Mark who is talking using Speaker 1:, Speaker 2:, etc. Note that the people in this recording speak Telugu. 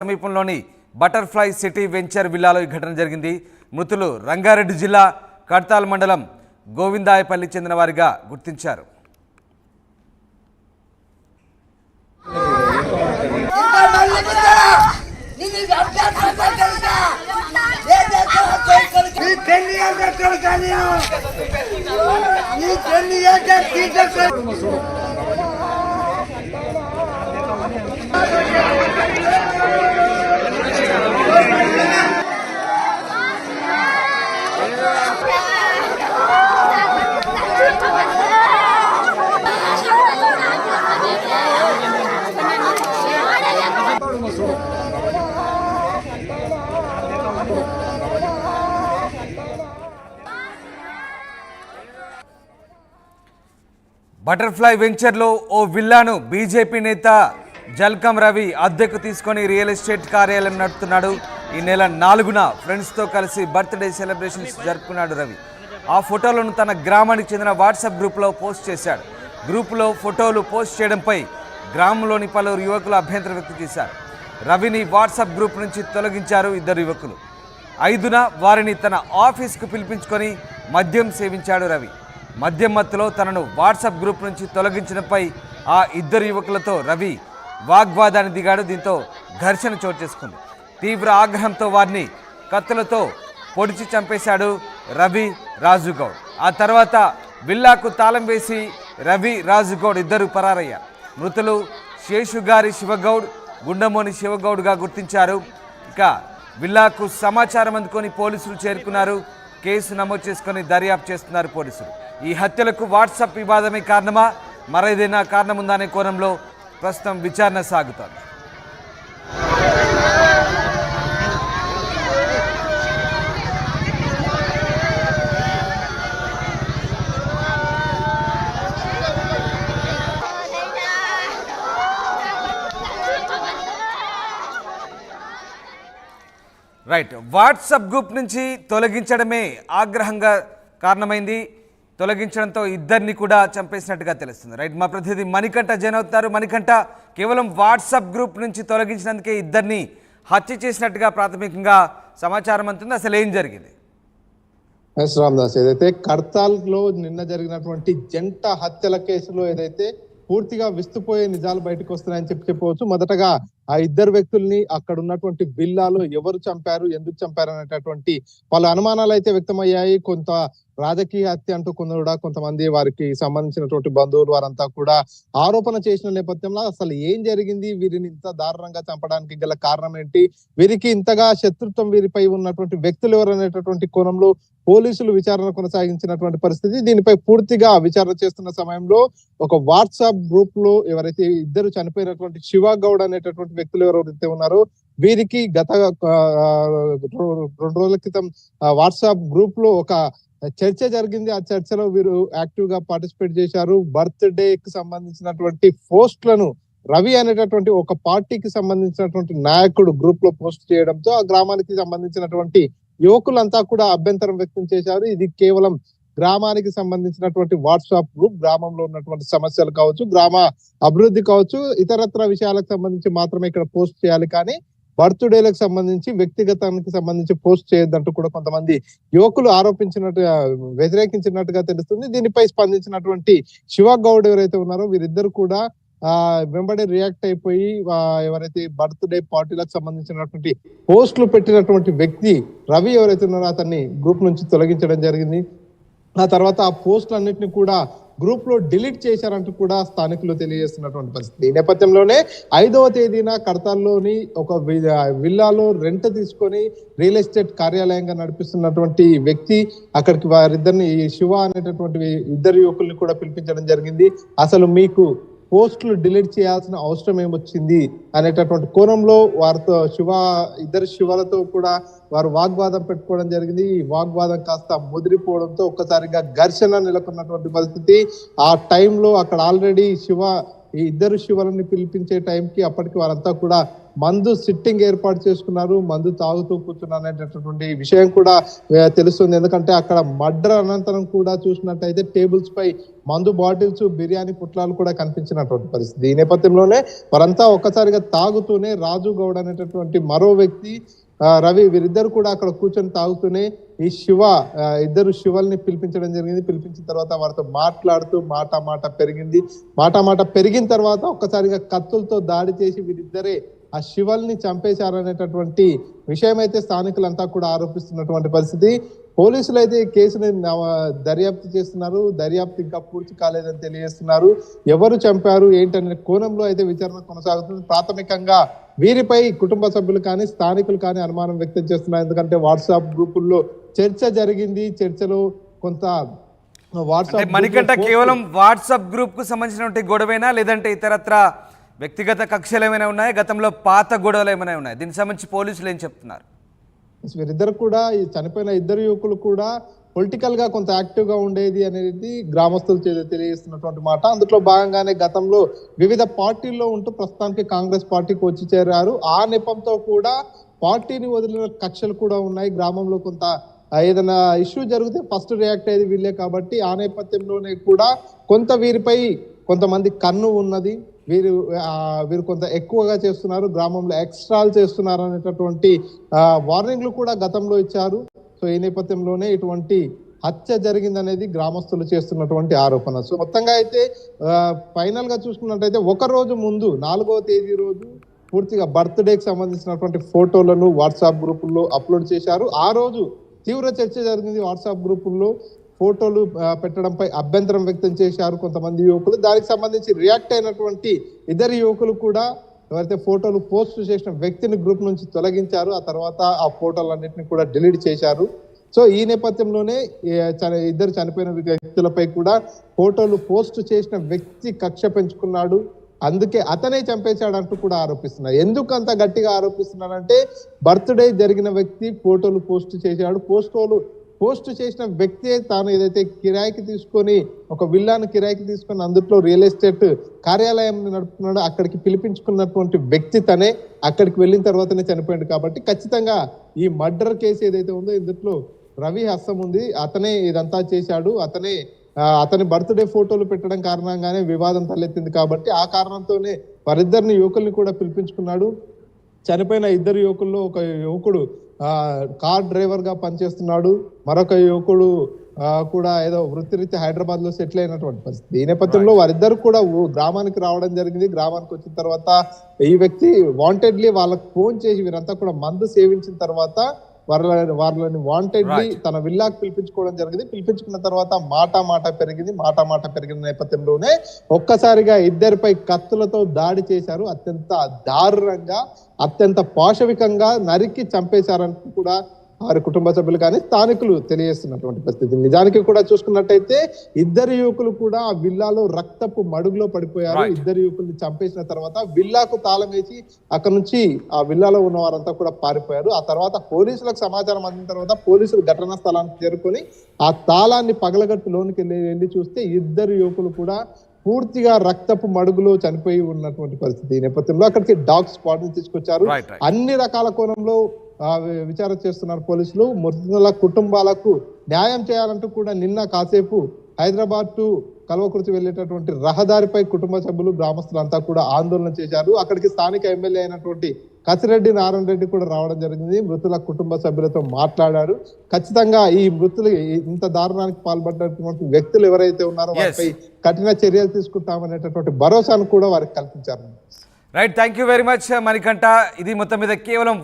Speaker 1: సమీపంలోని బటర్ఫ్లై సిటీ వెంచర్ విల్లాలో ఈ ఘటన జరిగింది. మృతులు రంగారెడ్డి జిల్లా కడ్తాల్ మండలం గోవిందాయపల్లి చెందిన వారిగా గుర్తించారు. బటర్ఫ్లై వెంచర్లో ఓ విల్లాను బీజేపీ నేత జల్కం రవి అద్దెకు తీసుకొని రియల్ ఎస్టేట్ కార్యాలయం నడుపుతున్నాడు. ఈ నెల 4న ఫ్రెండ్స్తో కలిసి బర్త్డే సెలబ్రేషన్స్ జరుపుకున్నాడు రవి. ఆ ఫోటోలను తన గ్రామానికి చెందిన వాట్సాప్ గ్రూప్లో పోస్ట్ చేశాడు. గ్రూపులో ఫోటోలు పోస్ట్ చేయడంపై గ్రామంలోని పలువురు యువకులు అభ్యంతరం వ్యక్తం చేశారు. రవిని వాట్సాప్ గ్రూప్ నుంచి తొలగించారు ఇద్దరు యువకులు. 5న వారిని తన ఆఫీస్కు పిలిపించుకొని మద్యం సేవించాడు రవి. మద్యం మత్తులో తనను వాట్సాప్ గ్రూప్ నుంచి తొలగించడంపై ఆ ఇద్దరు యువకులతో రవి వాగ్వాదాన్ని దిగాడు. దీంతో ఘర్షణ చోటు చేసుకుంది. తీవ్ర ఆగ్రహంతో వారిని కత్తులతో పొడిచి చంపేశాడు రవి, రాజుగౌడ్. ఆ తర్వాత విల్లాకు తాళం వేసి రవి, రాజుగౌడ్ ఇద్దరు పరారయ్యారు. మృతులు శేషుగారి శివగౌడ్, గుండమోని శివగౌడ్గా గుర్తించారు. ఇక విల్లాకు సమాచారం అందుకొని పోలీసులు చేరుకున్నారు. కేసు నమోదు చేసుకొని దర్యాప్తు చేస్తున్నారు పోలీసులు. ఈ హత్యలకు వాట్సాప్ వివాదమే కారణమా, మరేదైనా కారణం ఉందా అనే కోణంలో ప్రస్తుతం విచారణ సాగుతోంది. రైట్, వాట్సాప్ గ్రూప్ నుంచి తొలగించడమే ఆగ్రహంగా కారణమైంది. తొలగించడంతో ఇద్దరిని కూడా చంపేసినట్టుగా తెలుస్తుంది. రైట్, మా ప్రతినిధి మణికంఠ జైన్ అవుతారు. మణికంఠ, కేవలం వాట్సాప్ గ్రూప్ నుంచి తొలగించినందుకే ఇద్దరిని హత్య చేసినట్టుగా ప్రాథమికంగా సమాచారం అంటుంది. అసలు ఏం జరిగింది?
Speaker 2: రామదాస్, ఏదైతే కడ్తాల్లో నిన్న జరిగినటువంటి జంట హత్యల కేసులో ఏదైతే పూర్తిగా విస్తుపోయే నిజాలు బయటకు వస్తున్నాయని చెప్పవచ్చు. మొదటగా ఆ ఇద్దరు వ్యక్తుల్ని అక్కడ ఉన్నటువంటి విల్లాలో ఎవరు చంపారు, ఎందుకు చంపారు అనేటటువంటి పలు అనుమానాలు అయితే వ్యక్తమయ్యాయి. కొంత రాజకీయ హత్య అంటూ కొంతమంది వారికి సంబంధించినటువంటి బంధువులు వారంతా కూడా ఆరోపణ చేసిన నేపథ్యంలో అసలు ఏం జరిగింది, వీరిని ఇంత దారుణంగా చంపడానికి గల కారణం ఏంటి, వీరికి ఇంతగా శత్రుత్వం వీరిపై ఉన్నటువంటి వ్యక్తులు ఎవరు అనేటటువంటి కోణంలో పోలీసులు విచారణ కొనసాగించినటువంటి పరిస్థితి. దీనిపై పూర్తిగా విచారణ చేస్తున్న సమయంలో ఒక వాట్సాప్ గ్రూప్ లో ఎవరైతే ఇద్దరు చనిపోయినటువంటి శివగౌడ్ అనేటటువంటి వ్యక్తులు ఎవరైతే ఉన్నారో వీరికి గత 2 రోజుల క్రితం వాట్సాప్ గ్రూప్ లో ఒక చర్చ జరిగింది. ఆ చర్చలో వీరు యాక్టివ్ గా పార్టిసిపేట్ చేశారు. బర్త్డే కి సంబంధించినటువంటి పోస్ట్లను రవి అనేటటువంటి ఒక పార్టీకి సంబంధించినటువంటి నాయకుడు గ్రూప్ లో పోస్ట్ చేయడంతో ఆ గ్రామానికి సంబంధించినటువంటి యువకులంతా కూడా అభ్యంతరం వ్యక్తం చేశారు. ఇది కేవలం గ్రామానికి సంబంధించినటువంటి వాట్సాప్ గ్రూప్, గ్రామంలో ఉన్నటువంటి సమస్యలు కావచ్చు, గ్రామ అభివృద్ధి కావచ్చు, ఇతరత్ర విషయాలకు సంబంధించి మాత్రమే ఇక్కడ పోస్ట్ చేయాలి, కానీ బర్త్డేలకు సంబంధించి వ్యక్తిగతానికి సంబంధించి పోస్ట్ చేయొద్దంటూ కూడా కొంతమంది యువకులు వ్యతిరేకించినట్టుగా తెలుస్తుంది. దీనిపై స్పందించినటువంటి శివగౌడ్ ఎవరైతే ఉన్నారో వీరిద్దరు కూడా వెంబడి రియాక్ట్ అయిపోయి ఎవరైతే బర్త్డే పార్టీలకు సంబంధించినటువంటి పోస్టులు పెట్టినటువంటి వ్యక్తి రవి ఎవరైతే ఉన్నారో అతన్ని గ్రూప్ నుంచి తొలగించడం జరిగింది. ఆ తర్వాత ఆ పోస్టులన్నింటినీ కూడా గ్రూప్ లో డిలీట్ చేశారంటూ కూడా స్థానికులు తెలియజేస్తున్నటువంటి పరిస్థితి. ఈ నేపథ్యంలోనే 5వ తేదీన కడ్తాల్లోని ఒక విల్లాలో రెంట్ తీసుకొని రియల్ ఎస్టేట్ కార్యాలయంగా నడిపిస్తున్నటువంటి వ్యక్తి అక్కడికి వారిద్దరిని శివ అనేటటువంటి ఇద్దరు యువకుల్ని కూడా పిలిపించడం జరిగింది. అసలు మీకు పోస్టులు డిలీట్ చేయాల్సిన అవసరం ఏమొచ్చింది అనేటటువంటి కోణంలో వారితో ఇద్దరు శివలతో కూడా వారు వాగ్వాదం పెట్టుకోవడం జరిగింది. ఈ వాగ్వాదం కాస్త ముదిరిపోవడంతో ఒక్కసారిగా ఘర్షణ నెలకొన్నటువంటి పరిస్థితి. ఆ టైంలో అక్కడ ఆల్రెడీ ఈ ఇద్దరు శివలని పిలిపించే టైంకి అప్పటికి వారంతా కూడా మందు సిట్టింగ్ ఏర్పాటు చేసుకున్నారు, మందు తాగుతూ కూర్చున్నారు అనేటటువంటి విషయం కూడా తెలుస్తుంది. ఎందుకంటే అక్కడ మర్డర్ అనంతరం కూడా చూసినట్టయితే టేబుల్స్ పై మందు బాటిల్స్, బిర్యానీ పుట్లాలు కూడా కనిపించినటువంటి పరిస్థితి. ఈ నేపథ్యంలోనే వారంతా ఒక్కసారిగా తాగుతూనే రాజు గౌడ్ అనేటటువంటి మరో వ్యక్తి, రవి, వీరిద్దరు కూడా అక్కడ కూర్చొని తాగుతూనే ఈ ఇద్దరు శివల్ని పిలిపించడం జరిగింది. పిలిపించిన తర్వాత వారితో మాట్లాడుతూ మాట పెరిగిన తర్వాత ఒక్కసారిగా కత్తులతో దాడి చేసి వీరిద్దరే ఆ శివల్ని చంపేశారనేటటువంటి విషయం అయితే స్థానికులంతా కూడా ఆరోపిస్తున్నటువంటి పరిస్థితి. పోలీసులు అయితే ఈ కేసుని దర్యాప్తు చేస్తున్నారు. దర్యాప్తు ఇంకా పూర్తి కాలేదని తెలియజేస్తున్నారు. ఎవరు చంపారు ఏంటనే కోణంలో అయితే విచారణ కొనసాగుతుంది. ప్రాథమికంగా వీరిపై కుటుంబ సభ్యులు కానీ స్థానికులు కానీ అనుమానం వ్యక్తం చేస్తున్నారు. ఎందుకంటే వాట్సాప్ గ్రూపుల్లో చర్చ జరిగింది. చర్చలో కొంత వాట్సాప్
Speaker 1: మణికంఠ కేవలం వాట్సాప్ గ్రూప్ కు సంబంధించినటువంటి గొడవేనా, లేదంటే ఇతరత్ర వ్యక్తిగత కక్షలు ఏమైనా ఉన్నాయా, గతంలో పాత గొడవలు ఏమైనా ఉన్నాయి? దీనికి సంబంధించి పోలీసులు ఏం చెప్తున్నారు?
Speaker 2: వీరిద్దరు కూడా, ఈ చనిపోయిన ఇద్దరు యువకులు కూడా పొలిటికల్ గా కొంత యాక్టివ్ గా ఉండేది అనేది గ్రామస్తులు తెలియజేస్తున్నటువంటి మాట. అందులో భాగంగానే గతంలో వివిధ పార్టీల్లో ఉంటూ ప్రస్తుతానికి కాంగ్రెస్ పార్టీకి వచ్చి చేరారు. ఆ నెపంతో కూడా పార్టీని వదిలిన కక్షలు కూడా ఉన్నాయి. గ్రామంలో కొంత ఏదైనా ఇష్యూ జరిగితే ఫస్ట్ రియాక్ట్ అయ్యేది వీళ్ళే కాబట్టి ఆ నేపథ్యంలోనే కూడా కొంత వీరిపై కొంతమంది కన్ను ఉన్నది. వీరు కొంత ఎక్కువగా చేస్తున్నారు, గ్రామంలో ఎక్స్ట్రాలు చేస్తున్నారు అనేటటువంటి వార్నింగ్లు కూడా గతంలో ఇచ్చారు. సో ఈ నేపథ్యంలోనే ఇటువంటి హత్య జరిగిందనేది గ్రామస్తులు చేస్తున్నటువంటి ఆరోపణ. సో మొత్తంగా అయితే ఫైనల్ గా చూసుకున్నట్టయితే ఒక రోజు ముందు 4వ తేదీ రోజు పూర్తిగా బర్త్డేకి సంబంధించినటువంటి ఫోటోలను వాట్సాప్ గ్రూపుల్లో అప్లోడ్ చేశారు. ఆ రోజు తీవ్ర చర్చ జరిగింది. వాట్సాప్ గ్రూపుల్లో ఫోటోలు పెట్టడంపై అభ్యంతరం వ్యక్తం చేశారు కొంతమంది యువకులు. దానికి సంబంధించి రియాక్ట్ అయినటువంటి ఇద్దరు యువకులు కూడా ఎవరైతే ఫోటోలు పోస్ట్ చేసిన వ్యక్తిని గ్రూప్ నుంచి తొలగించారు. ఆ తర్వాత ఆ ఫోటోలన్నింటినీ కూడా డిలీట్ చేశారు. సో ఈ నేపథ్యంలోనే ఇద్దరు చనిపోయిన వ్యక్తులపై కూడా ఫోటోలు పోస్ట్ చేసిన వ్యక్తి కక్ష పెంచుకున్నాడు, అందుకే అతనే చంపేశాడంటూ కూడా ఆరోపిస్తున్నారు. ఎందుకు అంత గట్టిగా ఆరోపిస్తున్నారంటే బర్త్డే జరిగిన వ్యక్తి ఫోటోలు పోస్ట్ చేశాడు. పోస్ట్ చేసిన వ్యక్తే తాను ఏదైతే కిరాయికి తీసుకొని ఒక విల్లాను కిరాయికి తీసుకొని అందులో రియల్ ఎస్టేట్ కార్యాలయం నడుపుతున్నాడో అక్కడికి పిలిపించుకున్నటువంటి వ్యక్తి తనే. అక్కడికి వెళ్ళిన తర్వాతనే చనిపోయాడు. కాబట్టి ఖచ్చితంగా ఈ మర్డర్ కేసు ఏదైతే ఉందో ఇందులో రవి హస్తం ఉంది. అతనే ఇదంతా చేశాడు. అతని బర్త్డే ఫోటోలు పెట్టడం కారణంగానే వివాదం తలెత్తింది. కాబట్టి ఆ కారణంతోనే వారిద్దరిని యువకుల్ని కూడా పిలిపించుకున్నాడు. చనిపోయిన ఇద్దరు యువకుల్లో ఒక యువకుడు కార్ డ్రైవర్ గా పనిచేస్తున్నాడు, మరొక యువకుడు కూడా ఏదో వృత్తిరీత్యా హైదరాబాద్ లో సెటిల్ అయినటువంటి పరిస్థితి. ఈ నేపథ్యంలో వారిద్దరు కూడా గ్రామానికి రావడం జరిగింది. గ్రామానికి వచ్చిన తర్వాత ఈ వ్యక్తి వాంటెడ్లీ వాళ్ళకు ఫోన్ చేసి వీరంతా కూడా మందు సేవించిన తర్వాత వాళ్ళని వాంటెడ్లీ తన విల్లాకు పిలిపించుకోవడం జరిగింది. పిలిపించుకున్న తర్వాత మాట పెరిగిన నేపథ్యంలోనే ఒక్కసారిగా ఇద్దరిపై కత్తులతో దాడి చేశారు. అత్యంత దారుణంగా, అత్యంత పాశవికంగా నరికి చంపేశారంటూ కూడా వారి కుటుంబ సభ్యులు కానీ స్థానికులు తెలియజేస్తున్నటువంటి పరిస్థితి. నిజానికి కూడా చూసుకున్నట్టయితే ఇద్దరు యువకులు కూడా ఆ విల్లాలో రక్తపు మడుగులో పడిపోయారు. ఇద్దరు యువకుల్ని చంపేసిన తర్వాత విల్లాకు తాళం వేసి అక్కడ నుంచి ఆ విల్లాలో ఉన్న వారంతా కూడా పారిపోయారు. ఆ తర్వాత పోలీసులకు సమాచారం అందిన తర్వాత పోలీసులు ఘటనా స్థలానికి చేరుకొని ఆ తాళాన్ని పగలగట్టు లోనికి వెళ్ళి చూస్తే ఇద్దరు యువకులు కూడా పూర్తిగా రక్తపు మడుగులో చనిపోయి ఉన్నటువంటి పరిస్థితి. ఈ నేపథ్యంలో అక్కడికి డాగ్ స్క్వాడ్ ని తీసుకొచ్చారు. అన్ని రకాల కోణంలో విచారణ చేస్తున్నారు పోలీసులు. మృతుల కుటుంబాలకు న్యాయం చేయాలంటూ కూడా నిన్న కాసేపు హైదరాబాద్ టు కల్వకుర్తి వెళ్లేటటువంటి రహదారిపై కుటుంబ సభ్యులు, గ్రామస్తులంతా కూడా ఆందోళన చేశారు. అక్కడికి స్థానిక ఎమ్మెల్యే అయినటువంటి కసిరెడ్డి నారాయణ రెడ్డి కూడా రావడం జరిగింది. మృతుల కుటుంబ సభ్యులతో మాట్లాడారు. ఖచ్చితంగా ఈ మృతులు ఇంత దారుణానికి పాల్పడినటువంటి వ్యక్తులు ఎవరైతే ఉన్నారో వారిపై కఠిన చర్యలు తీసుకుంటామనేటటువంటి భరోసాను కూడా వారికి కల్పించారు.
Speaker 1: Right, thank you very much Manikanta. ఇది మొత్తం మీద కేవలం